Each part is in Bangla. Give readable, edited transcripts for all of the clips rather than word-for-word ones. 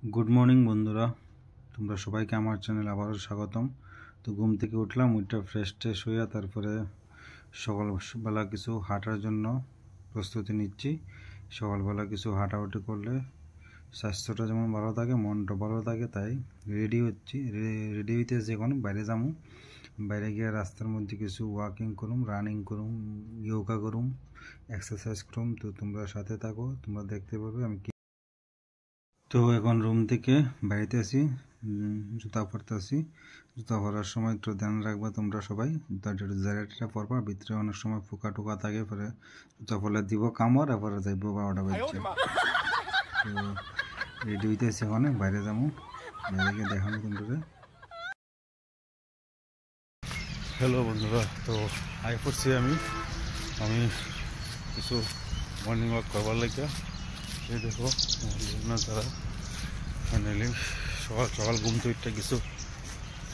গুড মর্নিং বন্ধুরা, তোমরা সবাইকে আমার চ্যানেল আবারও স্বাগতম। তো ঘুম থেকে উঠলাম, ওইটা ফ্রেশ ট্রেশ হইয়া তারপরে সকালবেলা কিছু হাঁটার জন্য প্রস্তুতি নিচ্ছি। সকালবেলা কিছু হাঁটাহাঁটি করলে স্বাস্থ্যটা যেমন ভালো থাকে, মনটা ভালো থাকে, তাই রেডি হইতেছি। এখন বাইরে যাবো, বাইরে গিয়ে রাস্তার মধ্যে কিছু ওয়াকিং করুম, রানিং করুম, যোগা করুম, এক্সারসাইজ করুম। তো তোমরা সাথে থাকো, তোমরা দেখতে পাবে আমি কি। তো এখন রুম থেকে বাড়িতে আসি, জুতা পরতে আসি। জুতা পরার সময় একটু ধ্যান রাখবা তোমরা সবাই, জ্যাকেটটা পরবা, ভিতরে অনেক সময় পোকা টোকা থাকে, পরে জুতা পরলে দিব কামড়, এরপরে যাইব 12টা বাজছে। তো রেডি হইতেছি, ওখানে বাইরে যাবো, বাইরে গিয়ে দেখানো তোমরা। হ্যালো বন্ধুরা, তো আই পড়ছি আমি কিছু মর্নিং ওয়াক করবার লাগে। এই দেখো তারা ফাইনালি সকাল সকাল ঘুম থেকে কিছু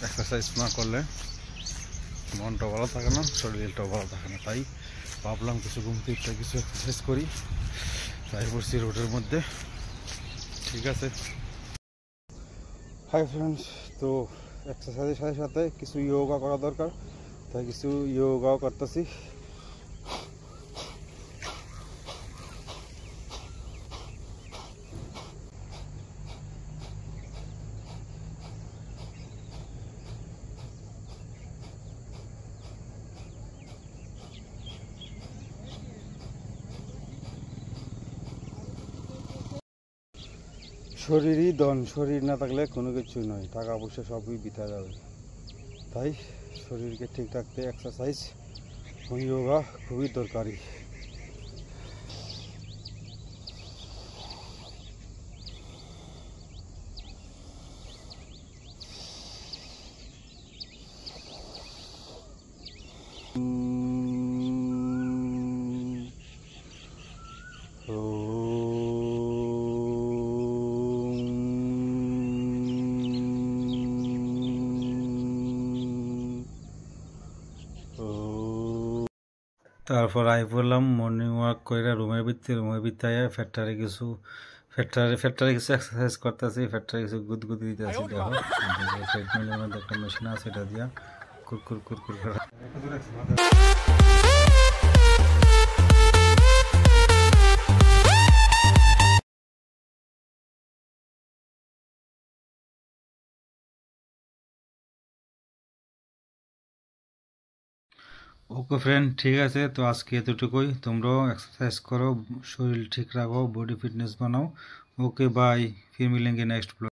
এক্সারসাইজ না করলে মনটা ভালো থাকে না, শরীরটাও ভালো থাকে না। তাই ভাবলাম কিছু ঘুম থেকে কিছু এক্সারসাইজ করি, তাই পড়ছি রোডের মধ্যে। ঠিক আছে, হাই ফ্রেন্ডস। তো এক্সারসাইজের সাথে সাথে কিছু যোগা করা দরকার, তাই কিছু যোগাও করতেছি। শরীরই ধন, শরীর না থাকলে কোনো কিছু নয়, টাকা পয়সা সবই বিতা যাবে। তাই শরীরকে ঠিক রাখতে এক্সারসাইজ ও যোগা খুবই দরকারি। তারপর আই পড়লাম মর্নিং ওয়াক করে রুমের ভিতরে ফ্যাক্টরি কিছু এক্সারসাইজ করতেছি, ফ্যাক্টরি কিছু গুদগুদি দিতেছি। দেখো ট্রেডমিলের মধ্যে একটা মেশিন আছে, এটা দিয়া কুরকুর কুরকুর করে। ওকে ফ্রেন্ড, ঠিক আছে। তো আজকে এতটুকুই, তোমরাও এক্সারসাইজ করো, শরীর ঠিক রাখো, বডি ফিটনেস বানাও। ओके बाय, फिर मिलेंगे नेक्स्ट ब्लॉग।